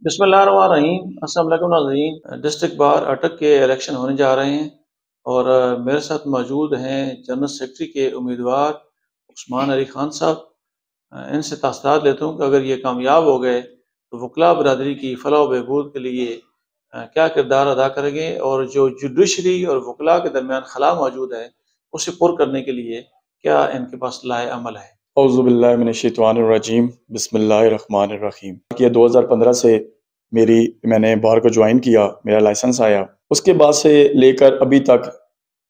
بسم اللہ الرحمن الرحیم۔ السلام علیکم ناظرین۔ ڈسٹرکٹ بار اٹک کے الیکشن ہونے جا رہے ہیں اور میرے ساتھ موجود ہیں جنرل سیکرٹری کے امیدوار عثمان علی خان صاحب۔ ان سے تاثرات لیتا ہوں کہ اگر یہ کامیاب ہو گئے تو وکلاء برادری کی فلاح و بہبود کے لیے کیا کردار ادا کریں گے، اور جو جوڈیشری اور وکلاء کے درمیان خلا موجود ہے اسے پر کرنے کے لیے کیا ان کے پاس لائحہ عمل ہے۔ اعوذ باللہ من الشیطان الرجیم، بسم اللہ الرحمن الرحیم۔ یہ 2015 سے میں نے بار کو جوائن کیا، میرا لائسنس آیا، اس کے بعد سے لے کر ابھی تک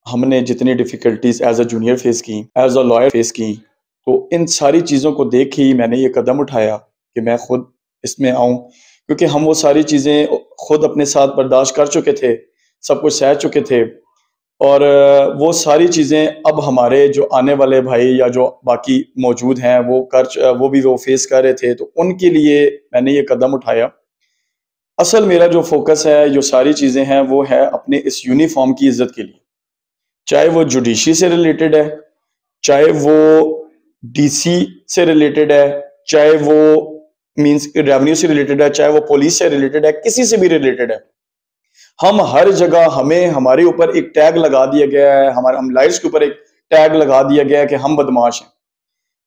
ہم نے جتنی difficulties as a junior face کی، ایز اے لائر فیس کی، تو ان ساری چیزوں کو دیکھ ہی میں نے یہ قدم اٹھایا کہ میں خود اس میں آؤں، کیونکہ ہم وہ ساری چیزیں خود اپنے ساتھ برداشت کر چکے تھے، سب کچھ سہ چکے تھے، اور وہ ساری چیزیں اب ہمارے جو آنے والے بھائی یا جو باقی موجود ہیں وہ بھی فیس کر رہے تھے، تو ان کے لیے میں نے یہ قدم اٹھایا۔ اصل میرا جو فوکس ہے، جو ساری چیزیں ہیں، وہ ہے اپنے اس یونیفارم کی عزت کے لیے، چاہے وہ جوڈیشری سے ریلیٹڈ ہے، چاہے وہ ڈی سی سے ریلیٹڈ ہے، چاہے وہ ریونیو سے ریلیٹڈ ہے، چاہے وہ پولیس سے ریلیٹڈ ہے، کسی سے بھی ریلیٹڈ ہے۔ ہم ہر جگہ ہمارے اوپر ایک ٹیگ لگا دیا گیا ہے، ہم لائرز کے اوپر ایک ٹیگ لگا دیا گیا ہے کہ ہم بدماش ہیں۔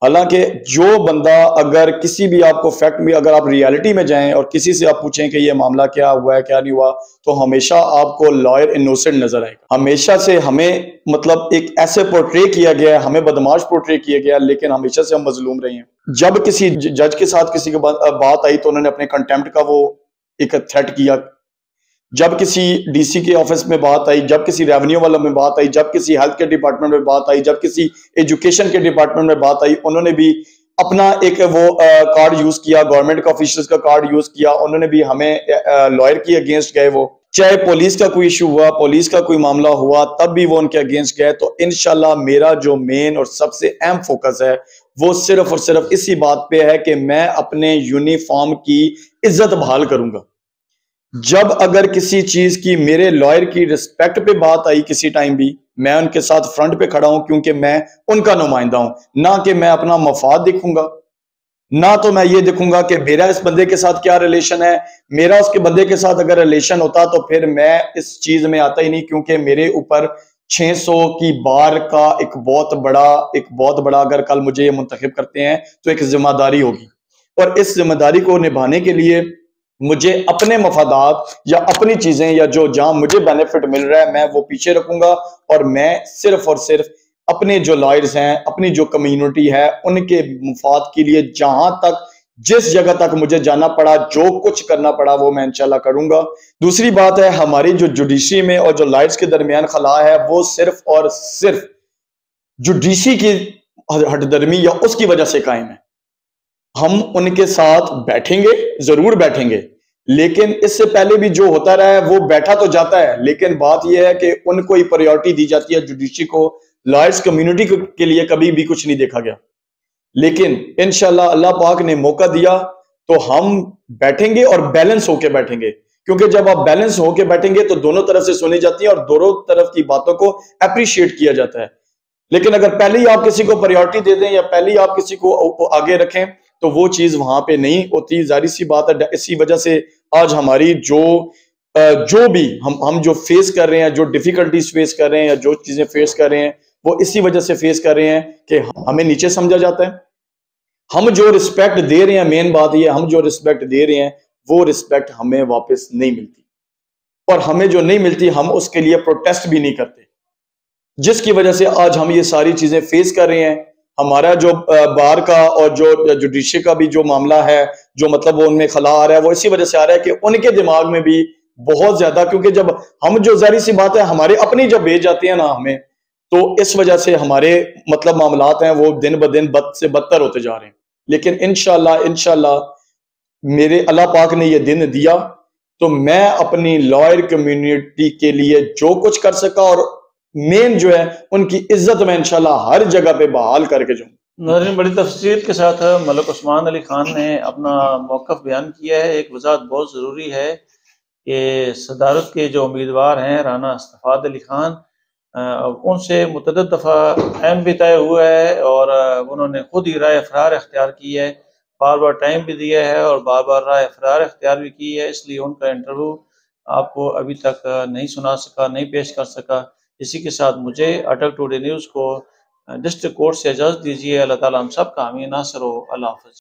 حالانکہ جو بندہ اگر کسی بھی آپ کو فیکٹ میں، اگر آپ ریالٹی میں جائیں اور کسی سے آپ پوچھیں کہ یہ معاملہ کیا ہوا ہے کیا نہیں ہوا، تو ہمیشہ آپ کو لائر انوسنٹ نظر آئے گا۔ ہمیشہ سے ہمیں ایک ایسے پورٹرے کیا گیا ہے، ہمیں بدماش پورٹرے کیا گیا ہے، لیکن ہمیشہ سے ہم مظلوم رہے ہیں۔ جب کسی جج کے ساتھ کسی کی بات آئی تو انہوں نے اپنے کنٹیمپٹ کا وہ ایک تھریٹ کیا، جب کسی ڈی سی کے آفس میں بات آئی، جب کسی ریونیو والوں میں بات آئی، جب کسی ہیلتھ کے ڈپارٹمنٹ میں بات آئی، جب کسی ایجوکیشن کے ڈپارٹمنٹ میں بات آئی، انہوں نے بھی اپنا ایک وہ کارڈ یوز کیا، گورنمنٹ کا آفیشلز کا کارڈ یوز کیا، انہوں نے بھی ہمیں لائر کی اگینسٹ گئے۔ وہ چاہے پولیس کا کوئی ایشو ہوا، پولیس کا کوئی معاملہ ہوا، تب بھی وہ ان کے اگینسٹ گئے۔ تو انشاءاللہ میرا جو مین اور سب سے اہم فوکس ہے وہ صرف اور صرف اسی بات پہ ہے کہ میں اپنے یونیفارم کی عزت بحال کروں گا۔ جب اگر کسی چیز کی میرے لائر کی رسپیکٹ پہ بات آئی کسی ٹائم بھی، میں ان کے ساتھ فرنٹ پہ کھڑا ہوں، کیونکہ میں ان کا نمائندہ ہوں، نہ کہ میں اپنا مفاد دیکھوں گا، نہ تو میں یہ دیکھوں گا کہ میرا اس بندے کے ساتھ کیا ریلیشن ہے۔ میرا اس کے بندے کے ساتھ اگر ریلیشن ہوتا تو پھر میں اس چیز میں آتا ہی نہیں، کیونکہ میرے اوپر 600 کی بار کا ایک بہت بڑا اگر کل مجھے یہ منتخب کرتے ہیں تو ایک ذمہ داری ہوگی، اور اس ذمہ داری کو نبھانے کے لیے مجھے اپنے مفادات یا اپنی چیزیں یا جہاں مجھے بینیفٹ مل رہا ہے میں وہ پیچھے رکھوں گا، اور میں صرف اور صرف اپنے جو لائرز ہیں، اپنی جو کمیونٹی ہے، ان کے مفاد کے لیے جہاں تک جس جگہ تک مجھے جانا پڑا، جو کچھ کرنا پڑا، وہ میں انشاءاللہ کروں گا۔ دوسری بات ہے، ہماری جو جوڈیشری میں اور جو لائرز کے درمیان خلا ہے وہ صرف اور صرف جوڈیشری کی ہٹ درمی یا اس کی وجہ سے قائم ہے۔ ہم ان کے ساتھ بیٹھیں گے، ضرور بیٹھیں گے، لیکن اس سے پہلے بھی جو ہوتا رہا ہے وہ بیٹھا تو جاتا ہے، لیکن بات یہ ہے کہ ان کو ہی پریورٹی دی جاتی ہے، جوڈیشری کو۔ لائرز کمیونٹی کے لیے کبھی بھی کچھ نہیں دیکھا گیا، لیکن انشاءاللہ اللہ پاک نے موقع دیا تو ہم بیٹھیں گے، اور بیلنس ہو کے بیٹھیں گے، کیونکہ جب آپ بیلنس ہو کے بیٹھیں گے تو دونوں طرف سے سنی جاتی ہے اور دونوں طرف کی باتوں کو اپریشیٹ کیا جاتا ہے۔ لیکن اگر پہلے ہی آپ کسی کو پریورٹی دے دیں یا پہلے ہی آپ کسی کو آگے رکھیں تو وہ چیز وہاں پہ نہیں ہوتی، ظاہر سی بات ہے۔ اسی وجہ سے آج ہماری جو بھی ہم جو فیس کر رہے ہیں، جو ڈیفیکلٹیز فیس کر رہے ہیں یا جو چیزیں فیس کر رہے ہیں، وہ اسی وجہ سے فیس کر رہے ہیں کہ ہمیں نیچے سمجھا جاتا ہے۔ ہم جو رسپیکٹ دے رہے ہیں، مین بات یہ، ہم جو رسپیکٹ دے رہے ہیں وہ رسپیکٹ ہمیں واپس نہیں ملتی، اور ہمیں جو نہیں ملتی ہم اس کے لیے پروٹیسٹ بھی نہیں کرتے، جس کی وجہ سے آج ہم یہ ساری چیزیں فیس کر رہے ہیں۔ ہمارا جو بار کا اور جو جوڈیشری کا بھی جو معاملہ ہے، جو وہ ان میں خلا آ رہا ہے، وہ اسی وجہ سے آ رہا ہے کہ ان کے دماغ میں بھی بہت زیادہ، کیونکہ جب ہم جو ظاہری سی بات ہے ہمارے اپنی جب بھیج جاتے ہیں نا ہمیں، تو اس وجہ سے ہمارے معاملات ہیں وہ دن بدن بد سے بدتر ہوتے جا رہے ہیں۔ لیکن انشاءاللہ میرے اللہ پاک نے یہ دن دیا تو میں اپنی لائر کمیونٹی کے لیے جو کچھ کر سکا، اور مین جو ہے ان کی عزت میں انشاءاللہ ہر جگہ پہ بحال کر کے جاؤں۔ ناظرین، بڑی تفصیل کے ساتھ ملک عثمان علی خان نے اپنا موقف بیان کیا ہے۔ ایک وضاحت بہت ضروری ہے کہ صدارت کے جو امیدوار ہیں رانا استفاد علی خان، ان سے متعدد دفعہ اہم بھی طے ہوا ہے، اور انہوں نے خود ہی رائے فرار اختیار کی ہے، بار بار ٹائم بھی دیا ہے اور بار بار رائے فرار اختیار بھی کی ہے، اس لیے ان کا انٹرویو آپ کو ابھی تک نہیں سنا سکا، نہیں پیش کر سکا۔ اسی کے ساتھ مجھے اٹک ٹوڈے نیوز کو ڈسٹرکٹ کورٹ سے اجازت دیجیے۔ اللہ تعالیٰ ہم سب کا حامی ناصر ہو۔ اللہ حافظ۔